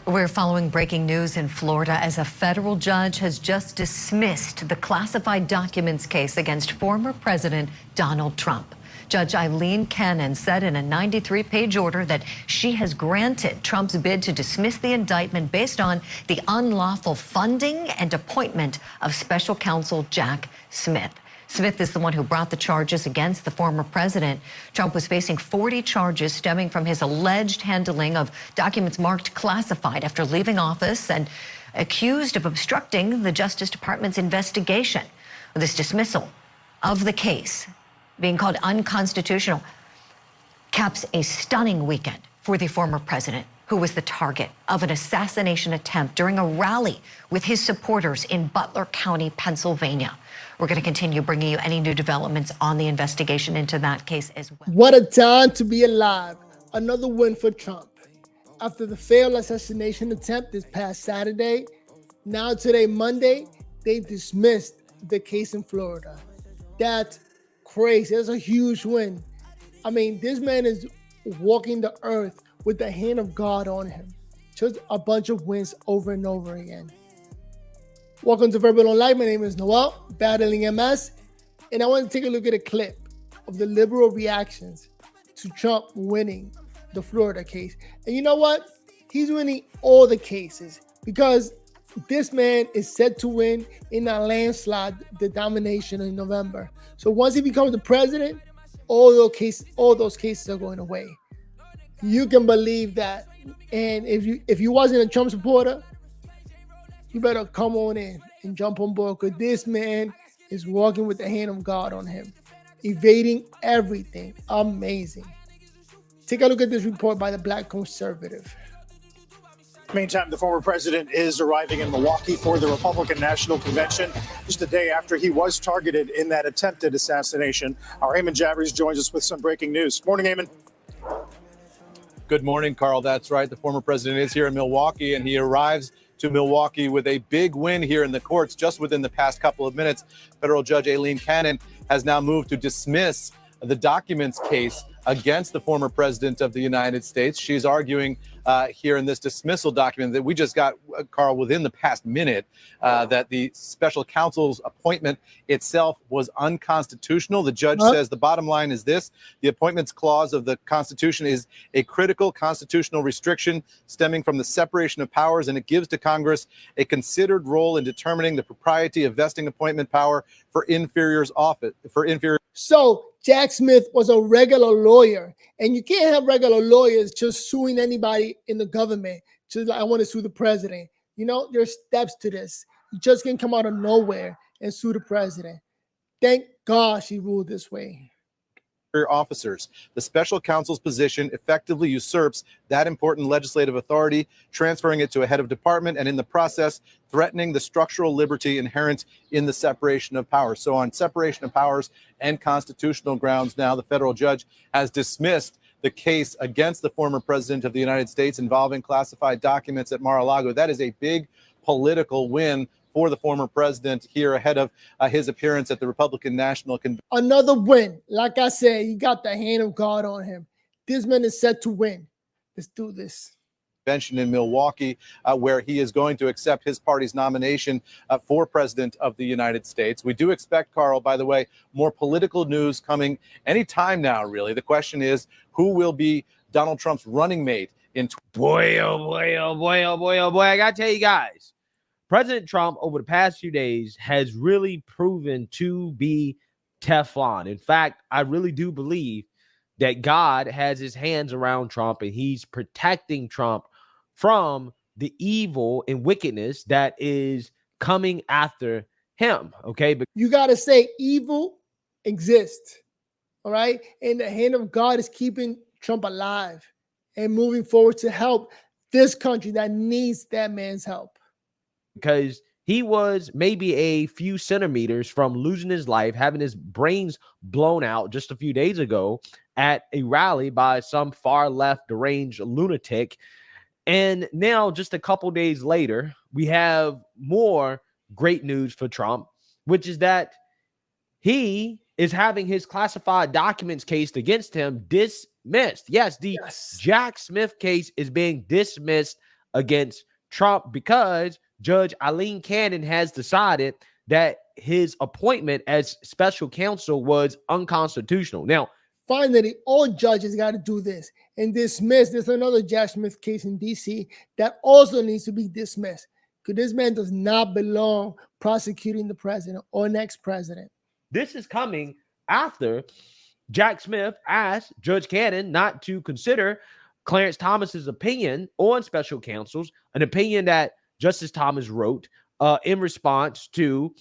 We're following breaking news in Florida as a federal judge has just dismissed the classified documents case against former President Donald Trump. Judge Eileen Cannon said in a 93-page order that she has granted Trump's bid to dismiss the indictment based on the unlawful funding and appointment of special counsel Jack Smith. Smith is the one who brought the charges against the former president. Trump was facing 40 charges stemming from his alleged handling of documents marked classified after leaving office and accused of obstructing the Justice Department's investigation. This dismissal of the case, being called unconstitutional, caps a stunning weekend for the former president, who was the target of an assassination attempt during a rally with his supporters in Butler County, Pennsylvania. We're going to continue bringing you any new developments on the investigation into that case as well. What a time to be alive. Another win for Trump. After the failed assassination attempt this past Saturday, now today, Monday, they dismissed the case in Florida. That's crazy. That's a huge win. I mean, this man is walking the earth with the hand of God on him. Just a bunch of wins over and over again. Welcome to Verbal on Life. My name is Noel, battling MS, and I want to take a look at a clip of the liberal reactions to Trump winning the Florida case. And you know what? He's winning all the cases because this man is set to win in a landslide the nomination in November. So once he becomes the president, all those cases are going away. You can believe that. And if you wasn't a Trump supporter, you better come on in and jump on board because this man is walking with the hand of God on him, evading everything. Amazing. Take a look at this report by the Black Conservative. Meantime, the former president is arriving in Milwaukee for the Republican National Convention just a day after he was targeted in that attempted assassination. Our Eamon Javers joins us with some breaking news. Morning, Eamon. Good morning, Carl. That's right. The former president is here in Milwaukee, and he arrives to Milwaukee with a big win here in the courts just within the past couple of minutes. Federal Judge Eileen Cannon has now moved to dismiss the documents case against the former president of the United States. She's arguing here in this dismissal document that we just got, Carl, within the past minute, that the special counsel's appointment itself was unconstitutional. The judge says the bottom line is this: the appointments clause of the Constitution is a critical constitutional restriction stemming from the separation of powers, and it gives to Congress a considered role in determining the propriety of vesting appointment power for inferiors office for inferior. So Jack Smith was a regular lawyer, and you can't have regular lawyers just suing anybody in the government. Just like, I want to sue the president. You know, there's steps to this. You just can't come out of nowhere and sue the president. Thank God she ruled this way. Officers. The special counsel's position effectively usurps that important legislative authority, transferring it to a head of department, and in the process threatening the structural liberty inherent in the separation of powers. So on separation of powers and constitutional grounds, now the federal judge has dismissed the case against the former president of the United States involving classified documents at Mar-a-Lago. That is a big political win for the former president here ahead of his appearance at the Republican National Convention. Another win. Like I said, he got the hand of God on him. This man is set to win. Let's do this. In Milwaukee, where he is going to accept his party's nomination for president of the United States. We do expect, Carl, by the way, more political news coming anytime now, really. The question is, who will be Donald Trump's running mate in... Boy, oh boy, oh boy, oh boy, oh boy. I got to tell you guys, President Trump over the past few days has really proven to be Teflon. In fact, I really do believe that God has his hands around Trump and he's protecting Trump from the evil and wickedness that is coming after him. Okay. But you got to say evil exists. All right. And the hand of God is keeping Trump alive and moving forward to help this country that needs that man's help. Because he was maybe a few centimeters from losing his life, having his brains blown out just a few days ago at a rally by some far left deranged lunatic. And now, just a couple days later, we have more great news for Trump, which is that he is having his classified documents case against him dismissed. Yes, the Jack Smith case is being dismissed against Trump because Judge Eileen Cannon has decided that his appointment as special counsel was unconstitutional. Now, finally, all judges got to do this and dismiss. There's another Jack Smith case in D.C. that also needs to be dismissed because this man does not belong prosecuting the president or next president. This is coming after Jack Smith asked Judge Cannon not to consider Clarence Thomas's opinion on special counsels, an opinion that Justice Thomas wrote in response to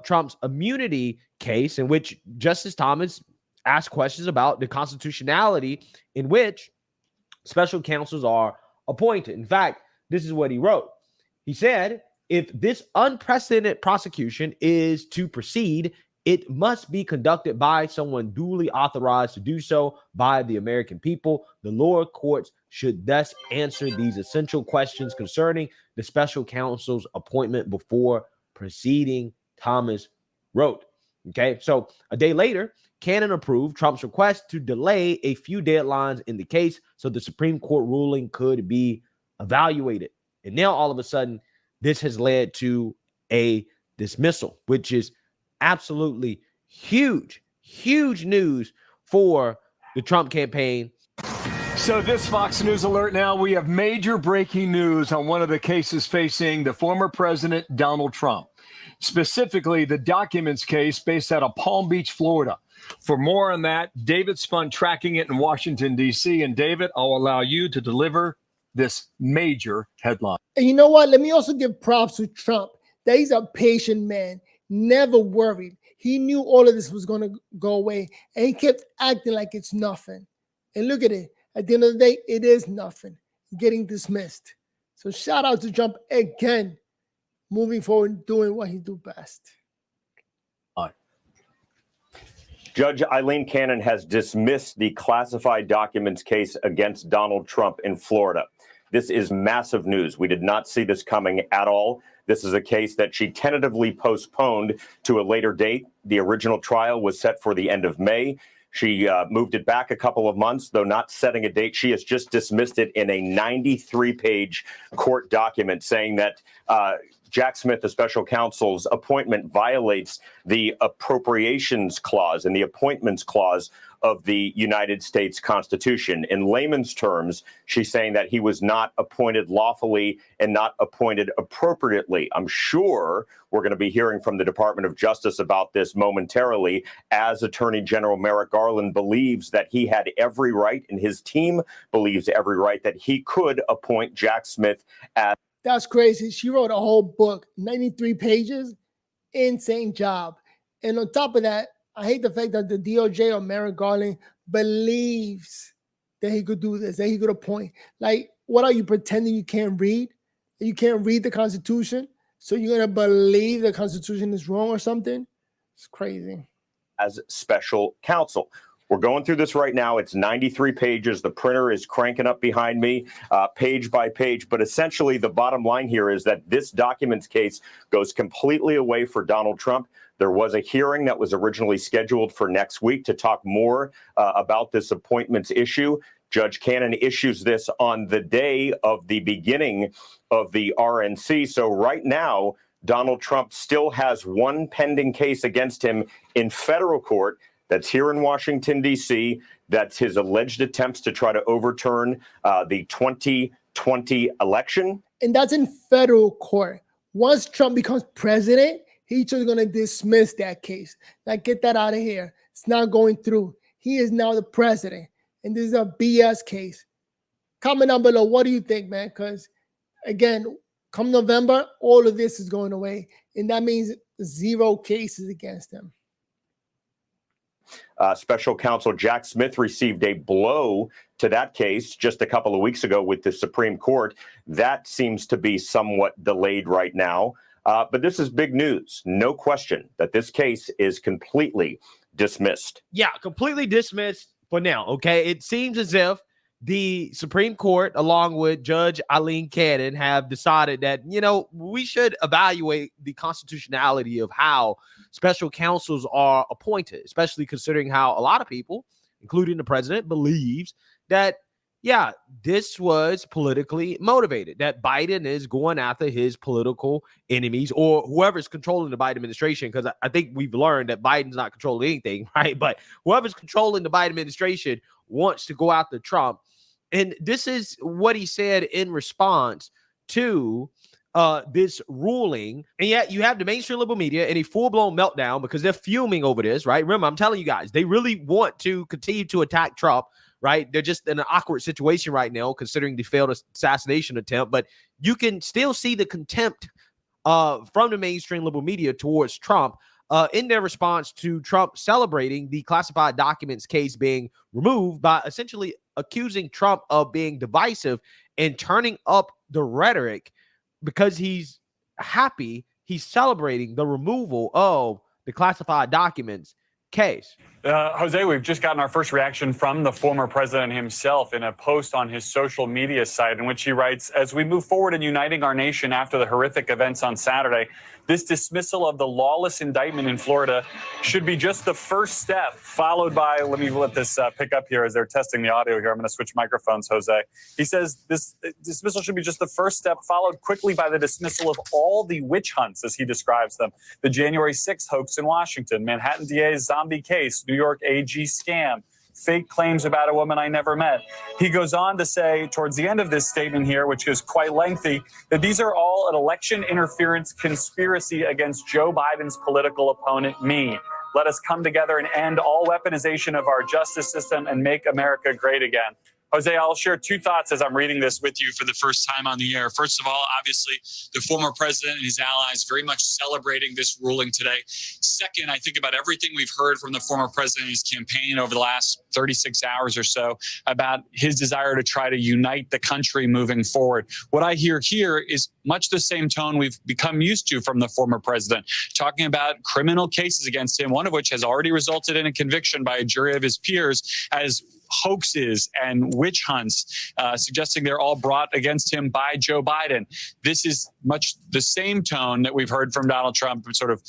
Trump's immunity case, in which Justice Thomas asked questions about the constitutionality in which special counsels are appointed. In fact, this is what he wrote. He said, if this unprecedented prosecution is to proceed, it must be conducted by someone duly authorized to do so by the American people. The lower courts should thus answer these essential questions concerning the special counsel's appointment before proceeding, Thomas wrote. Okay, so a day later, Cannon approved Trump's request to delay a few deadlines in the case so the Supreme Court ruling could be evaluated. And now all of a sudden, this has led to a dismissal, which is absolutely huge news for the Trump campaign. So this Fox News alert now, we have major breaking news on one of the cases facing the former president, Donald Trump. Specifically, the documents case based out of Palm Beach, Florida. For more on that, David Spun tracking it in Washington, D.C. And David, I'll allow you to deliver this major headline. And you know what? Let me also give props to Trump that he's a patient man, never worried. He knew all of this was going to go away, and he kept acting like it's nothing. And look at it. At the end of the day, it is nothing, getting dismissed. So shout out to Trump again, moving forward, doing what he do best. Judge Eileen Cannon has dismissed the classified documents case against Donald Trump in Florida. This is massive news. We did not see this coming at all. This is a case that she tentatively postponed to a later date. The original trial was set for the end of May. She moved it back a couple of months, though not setting a date. She has just dismissed it in a 93-page court document saying that Jack Smith, the special counsel's appointment, violates the appropriations clause and the appointments clause of the United States Constitution. In layman's terms, she's saying that he was not appointed lawfully and not appointed appropriately. I'm sure we're going to be hearing from the Department of Justice about this momentarily, as Attorney General Merrick Garland believes that he had every right, and his team believes every right, that he could appoint Jack Smith as. That's crazy. She wrote a whole book, 93 pages, insane job. And on top of that, I hate the fact that the DOJ or Merrick Garland believes that he could do this, that he could appoint. Like, what are you pretending you can't read? You can't read the Constitution? So you're going to believe the Constitution is wrong or something? It's crazy. As special counsel. We're going through this right now. It's 93 pages. The printer is cranking up behind me, page by page. But essentially, the bottom line here is that this documents case goes completely away for Donald Trump. There was a hearing that was originally scheduled for next week to talk more about this appointments issue. Judge Cannon issues this on the day of the beginning of the RNC. So right now, Donald Trump still has one pending case against him in federal court. That's here in Washington, D.C. That's his alleged attempts to try to overturn the 2020 election. And that's in federal court. Once Trump becomes president, he's just going to dismiss that case. Like, get that out of here. It's not going through. He is now the president. And this is a BS case. Comment down below. What do you think, man? Because, again, come November, all of this is going away. And that means 0 cases against him. Special counsel Jack Smith received a blow to that case just a couple of weeks ago with the Supreme Court. That seems to be somewhat delayed right now. But this is big news. No question that this case is completely dismissed. Yeah, completely dismissed for now. Okay. It seems as if the Supreme Court, along with Judge Eileen Cannon, have decided that, you know, we should evaluate the constitutionality of how special counsels are appointed, especially considering how a lot of people, including the president, believes that yeah, this was politically motivated, that Biden is going after his political enemies or whoever's controlling the Biden administration, because I think we've learned that Biden's not controlling anything, right? But whoever's controlling the Biden administration wants to go after Trump. And this is what he said in response to this ruling. And yet you have the mainstream liberal media in a full-blown meltdown because they're fuming over this, right? Remember, I'm telling you guys, they really want to continue to attack Trump, right? They're just in an awkward situation right now, considering the failed assassination attempt. But you can still see the contempt from the mainstream liberal media towards Trump in their response to Trump celebrating the classified documents case being removed by essentially accusing Trump of being divisive and turning up the rhetoric because he's happy, he's celebrating the removal of the classified documents case. Jose, we've just gotten our first reaction from the former president himself in a post on his social media site in which he writes, as we move forward in uniting our nation after the horrific events on Saturday, this dismissal of the lawless indictment in Florida should be just the first step, followed by, let me let this pick up here as they're testing the audio here. I'm going to switch microphones, Jose. He says this dismissal should be just the first step, followed quickly by the dismissal of all the witch hunts, as he describes them. The January 6th hoax in Washington, Manhattan DA's zombie case, New York AG scam, fake claims about a woman I never met. He goes on to say towards the end of this statement here, which is quite lengthy, that these are all an election interference conspiracy against Joe Biden's political opponent, me. Let us come together and end all weaponization of our justice system and make America great again. Jose, I'll share two thoughts as I'm reading this with you for the first time on the air. First of all, obviously, the former president and his allies very much celebrating this ruling today. Second, I think about everything we've heard from the former president and his campaign over the last 36 hours or so about his desire to try to unite the country moving forward. What I hear here is much the same tone we've become used to from the former president, talking about criminal cases against him, one of which has already resulted in a conviction by a jury of his peers as hoaxes and witch hunts, suggesting they're all brought against him by Joe Biden. This is much the same tone that we've heard from Donald Trump, sort of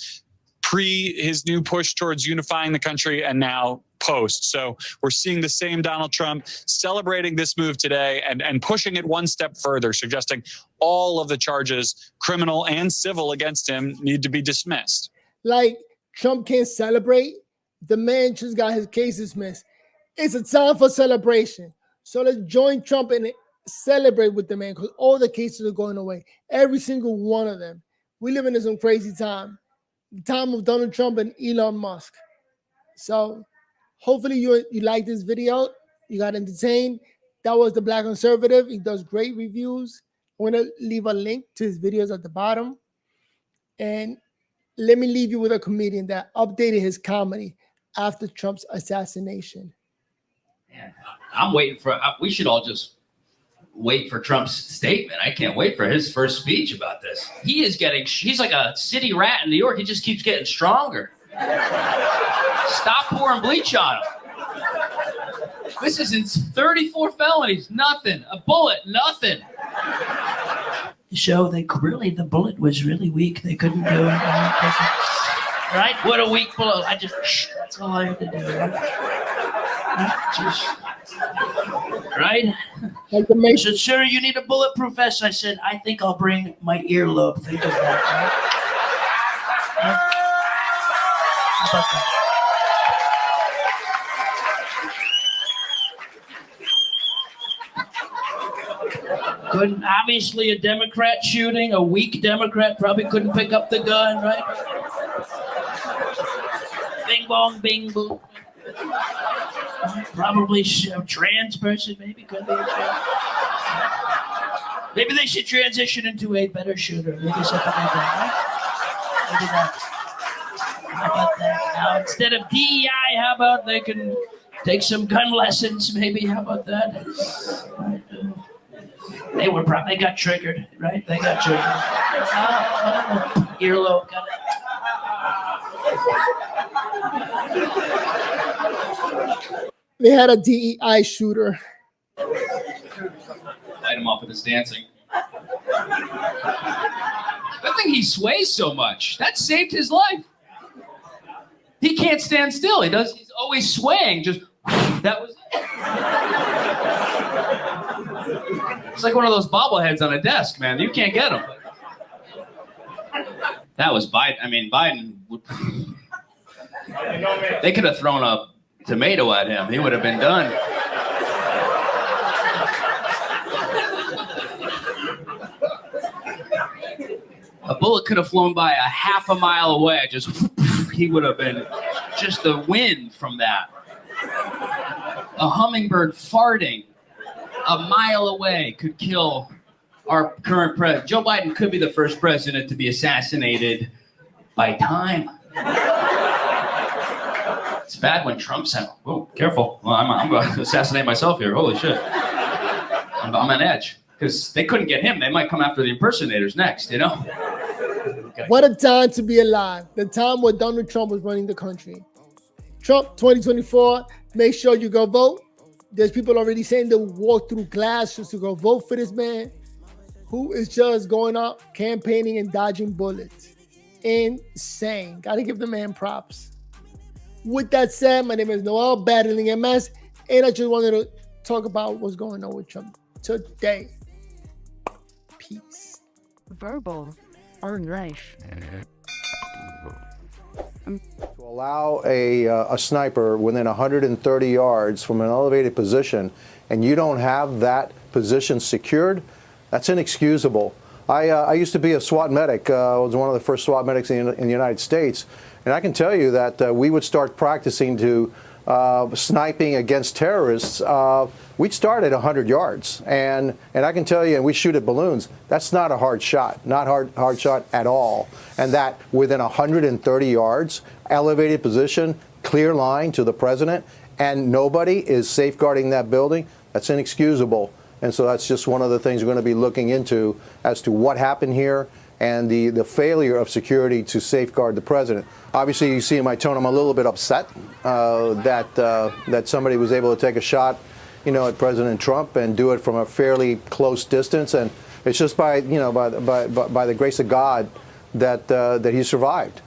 pre his new push towards unifying the country and now post. So we're seeing the same Donald Trump celebrating this move today and pushing it one step further, suggesting all of the charges, criminal and civil, against him need to be dismissed. Like, Trump can't celebrate. The man just got his case dismissed. It's a time for celebration. So let's join Trump and celebrate with the man, because all the cases are going away. Every single one of them. We live in some crazy time. The time of Donald Trump and Elon Musk. So hopefully you like this video. You got entertained. That was the Black Conservative. He does great reviews. I'm going to leave a link to his videos at the bottom. And let me leave you with a comedian that updated his comedy after Trump's assassination. Man, I'm waiting for, we should all just wait for Trump's statement. I can't wait for his first speech about this. He's like a city rat in New York. He just keeps getting stronger. Stop pouring bleach on him. This is in 34 felonies, nothing. A bullet, nothing. So the bullet was really weak. They couldn't do it. Right? What a weak bullet. That's all I had to do. Right? I said, sir, you need a bulletproof vest. I said, I think I'll bring my earlobe. Think of that. Right? How about that? Couldn't, obviously a Democrat shooting, a weak Democrat probably couldn't pick up the gun, right? Bing bong, bing boom. Probably a trans person, maybe could be a trans. Maybe they should transition into a better shooter. Maybe something like that, right? Maybe that. How about that? Now, instead of DEI, how about they can take some gun lessons, maybe? How about that? Right. They got triggered, right? They got triggered. Earlobe, got it. They had a DEI shooter. Light him off with his dancing. Good thing he sways so much. That saved his life. He can't stand still. He's always swaying. Just that was it. It's like one of those bobbleheads on a desk, man. You can't get them. That was Biden. I mean, Biden. They could have thrown a tomato at him. He would have been done. A bullet could have flown by a half a mile away. He would have been just the wind from that. A hummingbird farting a mile away could kill our current president. Joe Biden could be the first president to be assassinated by time. It's bad when Trump said, "Whoa, careful! Well, I'm going to assassinate myself here. Holy shit! I'm on edge because they couldn't get him. They might come after the impersonators next. You know." Okay. What a time to be alive. The time where Donald Trump was running the country. Trump 2024, make sure you go vote. There's people already saying they'll walk through glass just to go vote for this man who is just going out campaigning and dodging bullets. Insane. Got to give the man props. With that said, my name is Noel, battling MS, and I just wanted to talk about what's going on with Trump today. Peace. Verbal or life. To allow a sniper within 130 yards from an elevated position and you don't have that position secured, that's inexcusable. I used to be a SWAT medic. I was one of the first SWAT medics in the United States. And I can tell you that we would start practicing to sniping against terrorists. We'd start at 100 yards. And I can tell you, and we shoot at balloons, that's not a hard shot, not hard shot at all. And that within 130 yards, elevated position, clear line to the president, and nobody is safeguarding that building, that's inexcusable. And so that's just one of the things we're going to be looking into as to what happened here and the failure of security to safeguard the president. Obviously, you see in my tone, I'm a little bit upset that somebody was able to take a shot, at President Trump and do it from a fairly close distance. And it's just by the grace of God that he survived.